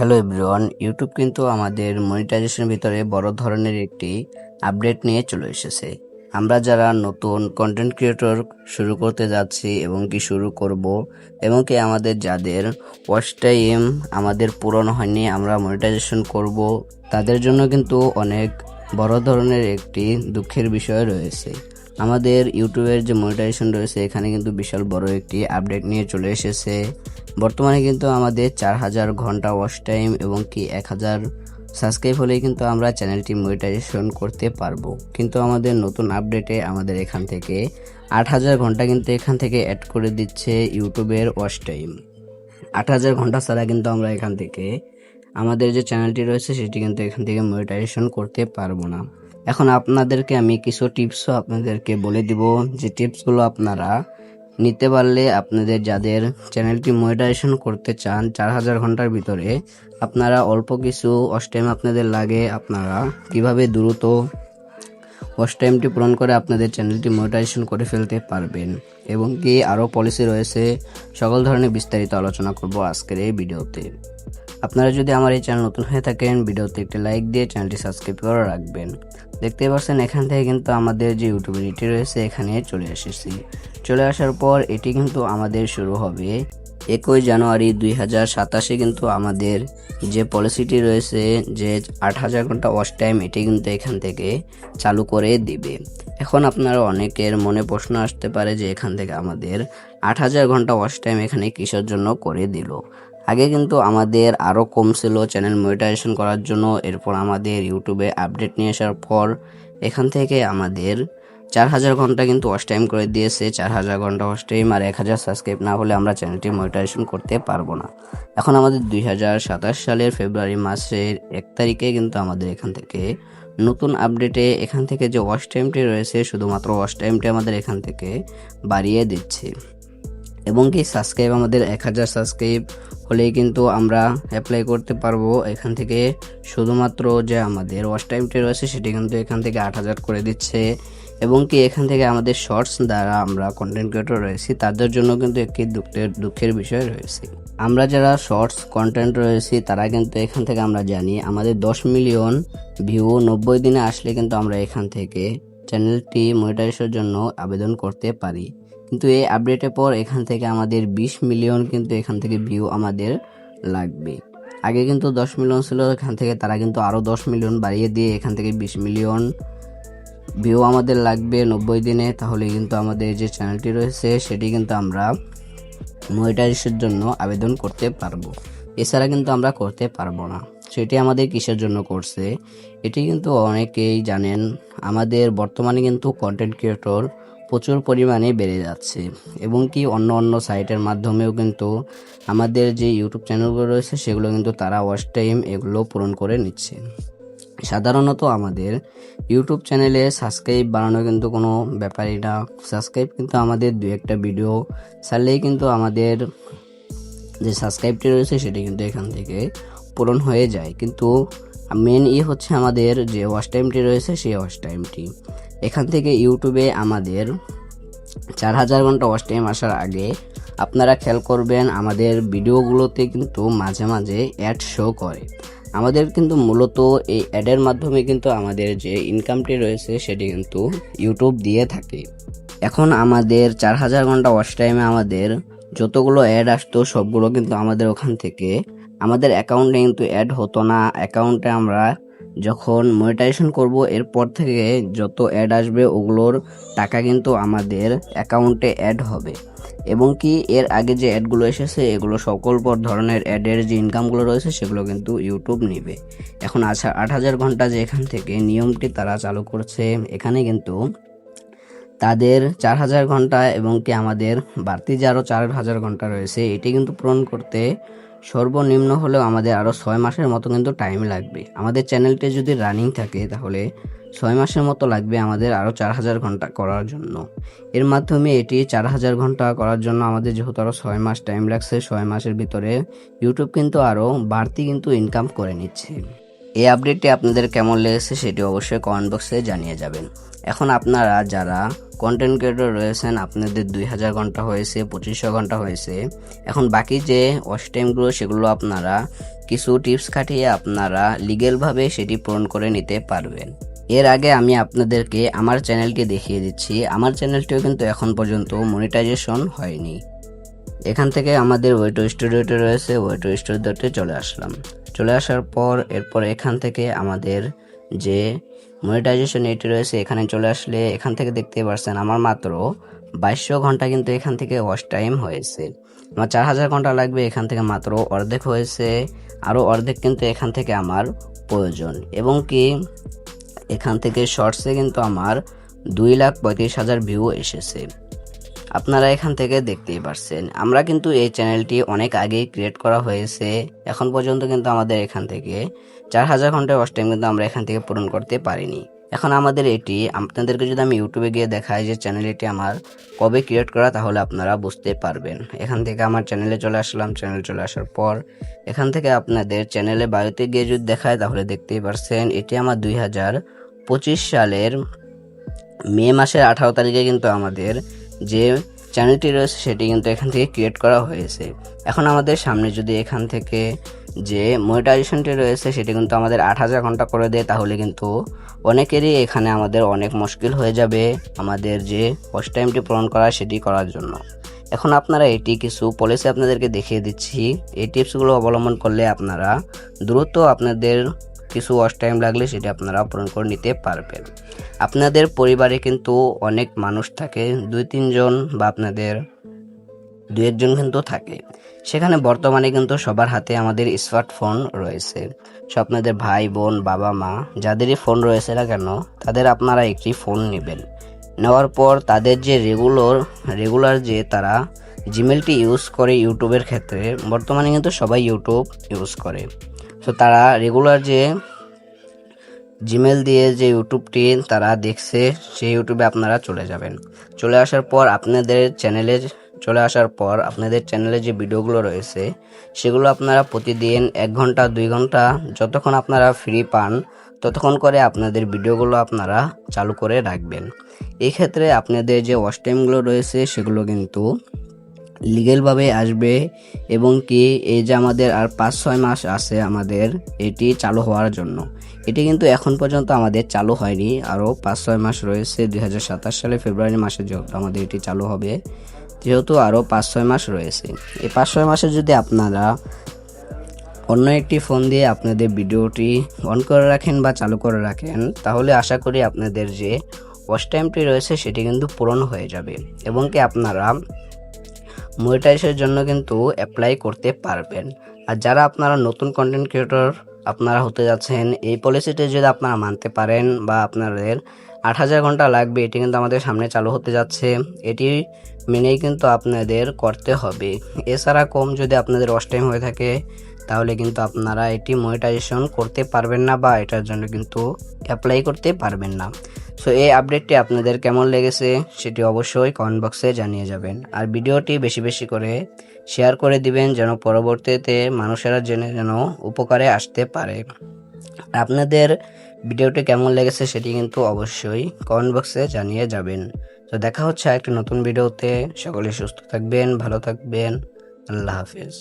Hello everyone, YouTube কিন্তু আমাদের মনিটাইজেশনের ভিতরে বড় ধরনের একটি আপডেট নিয়ে চলে এসেছে। আমরা যারা নতুন কন্টেন্ট ক্রিয়েটর শুরু করতে যাচ্ছি এবং কি শুরু করব এবং কি আমাদের যাদের ওয়াচ টাইম আমাদের পূরণ হয়নি আমরা মনিটাইজেশন করব, তাদের জন্য কিন্তু অনেক বড় ধরনের একটি দুঃখের বিষয় রয়েছে। আমাদের ইউটিউবের যে মনিটাইজেশন রয়েছে এখানে কিন্তু বিশাল বড় একটি আপডেট নিয়ে চলে এসেছে। বর্তমানে কিন্তু আমাদের 4000 ঘন্টা ওয়াচ টাইম এবং কি 1000 সাবস্ক্রাইব হলেই কিন্তু আমরা চ্যানেলটি মনিটাইজেশন করতে পারবো। কিন্তু আমাদের নতুন আপডেটে আমাদের এখান থেকে 8000 ঘন্টা কিন্তু এখান থেকে অ্যাড করে দিচ্ছে ইউটিউবের ওয়াচ টাইম। 8000 ঘন্টা ছাড়া কিন্তু আমরা এখান থেকে আমাদের যে চ্যানেলটি রয়েছে সেটি কিন্তু এখান থেকে মনিটাইজেশন করতে পারবো না। এখন আপনাদেরকে আমি কিছু টিপসও আপনাদেরকে বলে দিব, যে টিপসগুলো আপনারা নিতে পারলে আপনাদের যাদের চ্যানেলটি মনিটাইজেশন করতে চান 4000 ঘন্টার ভিতরে, আপনারা অল্প কিছু ওয়াচ টাইম আপনাদের লাগে, আপনারা কিভাবে দ্রুত ওয়াচ টাইমটি পূরণ করে আপনাদের চ্যানেলটি মনিটাইজেশন করে ফেলতে পারবেন এবং কি আরও পলিসি রয়েছে, সকল ধরনের বিস্তারিত আলোচনা করব আজকের এই ভিডিওতে। আপনারা যদি আমার এই চ্যানেল নতুন হয়ে থাকেন ভিডিওতে একটি লাইক দিয়ে চ্যানেলটি সাবস্ক্রাইব করে রাখবেন। দেখতে পাচ্ছেন এখান থেকে কিন্তু আমাদের যে ইউটিউবের এটি রয়েছে এখানে চলে এসেছি। চলে আসার পর এটি কিন্তু আমাদের শুরু হবে 21 জানুয়ারি 2027। কিন্তু আমাদের যে পলিসিটি রয়েছে যে 8000 ঘন্টা ওয়াচ টাইম এটি কিন্তু এখান থেকে চালু করে দিবে। এখন আপনারা অনেকের মনে প্রশ্ন আসতে পারে যে এখান থেকে আমাদের 8000 ঘন্টা ওয়াচ টাইম এখানে কিসের জন্য করে দিল। আগে কিন্তু আমাদের আরও কম ছিল চ্যানেল মনিটাইজেশন করার জন্য। এরপর আমাদের ইউটিউবে আপডেট নিয়ে আসার পর এখান থেকে আমাদের 4000 ঘন্টা কিন্তু ওয়াচ টাইম করে দিয়েছে। 4000 ঘন্টা ওয়াচ টাইম আর 1000 সাবস্ক্রাইব না হলে আমরা চ্যানেলটি মনিটাইজেশন করতে পারবো না। এখন আমাদের 2027 সালের ফেব্রুয়ারি মাসের 1 তারিখে কিন্তু আমাদের এখান থেকে নতুন আপডেটে এখান থেকে যে ওয়াচ টাইমটি রয়েছে শুধুমাত্র ওয়াচ টাইমটি আমাদের এখান থেকে বাড়িয়ে দিচ্ছে এবং কি সাবস্ক্রাইব আমাদের 1000 সাবস্ক্রাইব হলেই কিন্তু আমরা অ্যাপ্লাই করতে পারবো। এখান থেকে শুধুমাত্র যে আমাদের ওয়াচ টাইমটি রয়েছে সেটি কিন্তু এখান থেকে 8000 করে দিচ্ছে এবং কি এখান থেকে আমাদের শর্টস দ্বারা আমরা কন্টেন্ট ক্রিয়েটর রয়েছি তাদের জন্য কিন্তু একটি দুঃখের বিষয় রয়েছে। আমরা যারা শর্টস কন্টেন্ট রয়েছি তারা কিন্তু এখান থেকে আমরা জানি আমাদের 10 মিলিয়ন ভিউ 90 দিনে আসলে কিন্তু আমরা এখান থেকে চ্যানেলটি মনিটাইজেশনের জন্য আবেদন করতে পারি। কিন্তু এই আপডেটের পর এখান থেকে আমাদের 20 মিলিয়ন কিন্তু এখান থেকে ভিউ আমাদের লাগবে। আগে কিন্তু 10 মিলিয়ন ছিল, এখান থেকে তারা কিন্তু আরও 10 মিলিয়ন বাড়িয়ে দিয়ে এখান থেকে 20 মিলিয়ন ভিউ আমাদের লাগবে 90 দিনে। তাহলে কিন্তু আমাদের যে চ্যানেলটি রয়েছে সেটি কিন্তু আমরা মনিটাইজেশনের জন্য আবেদন করতে পারবো। এছাড়া কিন্তু আমরা করতে পারবো না। সেটি আমাদের কিসের জন্য করছে এটি কিন্তু অনেকেই জানেন। আমাদের বর্তমানে কিন্তু কন্টেন্ট ক্রিয়েটর প্রচুর পরিমাণে বেড়ে যাচ্ছে এবং কি অন্য সাইটের মাধ্যমেও কিন্তু আমাদের যে ইউটিউব চ্যানেলগুলো রয়েছে সেগুলো কিন্তু তারা ওয়াচ টাইম এগুলো পূরণ করে নিচ্ছে। সাধারণত আমাদের ইউটিউব চ্যানেলে সাবস্ক্রাইব বাড়ানো কিন্তু কোনো ব্যাপারই না। সাবস্ক্রাইব কিন্তু আমাদের 2-1টা ভিডিও ছাড়লেই কিন্তু আমাদের যে সাবস্ক্রাইবটি রয়েছে সেটি কিন্তু এখান থেকে পূরণ হয়ে যায়। কিন্তু মেন হচ্ছে আমাদের যে ওয়াচ টাইমটি রয়েছে সেই ওয়াচ টাইমটি এখান থেকে ইউটিউবে আমাদের 4000 ঘন্টা ওয়াচ টাইম আসার আগে আপনারা খেয়াল করবেন আমাদের ভিডিওগুলোতে কিন্তু মাঝে মাঝে অ্যাড শো করে। আমাদের কিন্তু মূলত এই অ্যাডের মাধ্যমে কিন্তু আমাদের যে ইনকামটি রয়েছে সেটি কিন্তু ইউটিউব দিয়ে থাকে। এখন আমাদের 4000 ঘন্টা ওয়াচ টাইমে আমাদের যতগুলো অ্যাড আসতো সবগুলো কিন্তু আমাদের ওখান থেকে আমাদের অ্যাকাউন্টে কিন্তু অ্যাড হতো না। অ্যাকাউন্টে আমরা যখন মনিটাইজেশন করব এরপর থেকে যত অ্যাড আসবে ওগুলোর টাকা কিন্তু আমাদের অ্যাকাউন্টে অ্যাড হবে এবং কি এর আগে যে অ্যাডগুলো এসেছে এগুলো সকল ধরনের অ্যাডের যে ইনকামগুলো রয়েছে সেগুলো কিন্তু ইউটিউব নেবে। এখন 8000 ঘন্টা যে এখান থেকে নিয়মটি তারা চালু করছে এখানে কিন্তু তাদের 4000 ঘন্টা এবং কি আমাদের বাড়তি যে আরও 4000 ঘন্টা রয়েছে এটি কিন্তু পূরণ করতে সর্বনিম্ন হলেও আমাদের আরও 6 মাসের মতো কিন্তু টাইম লাগবে। আমাদের চ্যানেলটি যদি রানিং থাকে তাহলে 6 মাসের মতো লাগবে আমাদের আরও 4000 ঘন্টা করার জন্য। এর মাধ্যমে এটি 4000 ঘন্টা করার জন্য আমাদের যেহেতু আরও 6 মাস টাইম লাগছে, 6 মাসের ভিতরে ইউটিউব কিন্তু আরও বাড়তি কিন্তু ইনকাম করে নিচ্ছে। এই আপডেটটি আপনাদের কেমন লেগেছে সেটি অবশ্যই কমেন্ট বক্সে জানিয়ে যাবেন। এখন আপনারা যারা কন্টেন্ট ক্রিয়েটর রয়েছেন, আপনাদের 2000 ঘন্টা হয়েছে, 2500 ঘন্টা হয়েছে, এখন বাকি যে ওয়াচ টাইমগুলো সেগুলো আপনারা কিছু টিপস খাটিয়ে আপনারা লিগ্যালভাবে সেটি পূরণ করে নিতে পারবেন। এর আগে আমি আপনাদেরকে আমার চ্যানেলটি দেখিয়ে দিচ্ছি। আমার চ্যানেলটিও কিন্তু এখন পর্যন্ত মনিটাইজেশন হয়নি। এখান থেকে আমাদের ওয়েটো স্টুডিওতে রয়েছে, ওয়েটো স্টুডিওতে চলে আসলাম। চলে আসার পর এরপর এখান থেকে আমাদের যে মনিটাইজেশন এটি রয়েছে এখানে চলে আসলে এখান থেকে দেখতে পাচ্ছেন আমার মাত্র 2200 ঘন্টা কিন্তু এখান থেকে ওয়াচ টাইম হয়েছে। আমার 4000 ঘন্টা লাগবে, এখান থেকে মাত্র অর্ধেক হয়েছে, আরও অর্ধেক কিন্তু এখান থেকে আমার প্রয়োজন। এবং কি এখান থেকে শর্টসে কিন্তু আমার 2,35,000 ভিউ এসেছে। আপনারা এখান থেকে দেখতেই পারছেন। আমরা কিন্তু এই চ্যানেলটি অনেক আগেই ক্রিয়েট করা হয়েছে, এখন পর্যন্ত কিন্তু আমাদের এখান থেকে 4000 ঘন্টা ওয়াচ টাইম কিন্তু আমরা এখান থেকে পূরণ করতে পারিনি। এখন আমাদের এটি আপনাদেরকে যদি আমি ইউটিউবে গিয়ে দেখাই যে চ্যানেল এটি আমার কবে ক্রিয়েট করা, তাহলে আপনারা বুঝতে পারবেন। এখান থেকে আমার চ্যানেলে চলে আসলাম। চ্যানেল চলে আসার পর এখান থেকে আপনাদের চ্যানেলে বায়োতে গিয়ে যদি দেখায় তাহলে দেখতেই পারছেন এটি আমার 2025 সালের মে মাসের 18 তারিখে কিন্তু আমাদের যে চ্যানেলটি রয়েছে সেটি কিন্তু এখান থেকে ক্রিয়েট করা হয়েছে। এখন আমাদের সামনে যদি এখান থেকে যে মনিটাইজেশনটি রয়েছে সেটি কিন্তু আমাদের 8000 ঘন্টা করে দেয়, তাহলে কিন্তু অনেকেরই এখানে আমাদের অনেক মুশকিল হয়ে যাবে আমাদের যে ওয়াচ টাইমটি পূরণ করা সেটি করার জন্য। এখন আপনারা এটি কিছু পলিসি আপনাদেরকে দেখিয়ে দিচ্ছি। এই টিপসগুলো অবলম্বন করলে আপনারা দ্রুত আপনাদের কিছু ওয়াচ টাইম লাগলে সেটি আপনারা পূরণ করে নিতে পারবেন। আপনাদের পরিবারে কিন্তু অনেক মানুষ থাকে, 2-3 জন বা আপনাদের 2-1 জন কিন্তু থাকে। সেখানে বর্তমানে কিন্তু সবার হাতে আমাদের স্মার্টফোন রয়েছে। সো আপনাদের ভাই বোন বাবা মা যাদেরই ফোন রয়েছে না কেন, তাদের আপনারা একটি ফোন নেবেন। নেওয়ার পর তাদের যে রেগুলার যে তারা জিমেলটি ইউজ করে ইউটিউবের ক্ষেত্রে, বর্তমানে কিন্তু সবাই ইউটিউব ইউজ করে। সো তারা রেগুলার যে জিমেল দিয়ে যে ইউটিউবটি তারা দেখছে সেই ইউটিউবে আপনারা চলে যাবেন। চলে আসার পর আপনাদের চ্যানেলে যে ভিডিওগুলো রয়েছে সেগুলো আপনারা প্রতিদিন 1 ঘন্টা 2 ঘন্টা যতক্ষণ আপনারা ফ্রি পান ততক্ষণ করে আপনাদের ভিডিওগুলো আপনারা চালু করে রাখবেন। এই ক্ষেত্রে আপনাদের যে ওয়াচ টাইমগুলো রয়েছে সেগুলো কিন্তু লিগ্যালভাবে আসবে। এবং কি এই যে আমাদের আর 5-6 মাস আছে আমাদের এটি চালু হওয়ার জন্য, এটি কিন্তু এখন পর্যন্ত আমাদের চালু হয়নি, আরও 5-6 মাস রয়েছে। 2027 সালে ফেব্রুয়ারি মাসে যেহেতু আমাদের এটি চালু হবে, যেহেতু আরও 5-6 মাস রয়েছে, এই 5-6 মাসে যদি আপনারা অন্য একটি ফোন দিয়ে আপনাদের ভিডিওটি অন করে রাখেন বা চালু করে রাখেন, তাহলে আশা করি আপনাদের যে ওয়াচ টাইমটি রয়েছে সেটি কিন্তু পূরণ হয়ে যাবে। এবং কি আপনারা মনিটাইজেশনের জন্য কিন্তু অ্যাপ্লাই করতে পারবেন। আর যারা আপনারা নতুন কন্টেন্ট ক্রিয়েটর আপনারা হতে যাচ্ছেন, এই পলিসিটি যদি আপনারা মানতে পারেন বা আপনাদের 8000 ঘন্টা লাগবে, এটি কিন্তু আমাদের সামনে চালু হতে যাচ্ছে, এটি মেনেই কিন্তু আপনাদের করতে হবে। এছাড়া কম যদি আপনাদের ওয়াচ টাইম হয়ে থাকে তাহলে কিন্তু আপনারা এটি মনিটাইজেশন করতে পারবেন না বা এটার জন্য কিন্তু অ্যাপ্লাই করতে পারবেন না। সো এই আপডেটটি আপনাদের কেমন লেগেছে সেটি অবশ্যই কমেন্ট বক্সে জানিয়ে যাবেন। আর ভিডিওটি বেশি বেশি করে শেয়ার করে দিবেন যেন পরবর্তীতে মানুষেরা জেনে যেন উপকারে আসতে পারে। আপনাদের ভিডিওটি কেমন লেগেছে সেটি কিন্তু অবশ্যই কমেন্ট বক্সে জানিয়ে যাবেন। তো দেখা হচ্ছে একটি নতুন ভিডিওতে। সকলে সুস্থ থাকবেন, ভালো থাকবেন। আল্লাহ হাফেজ।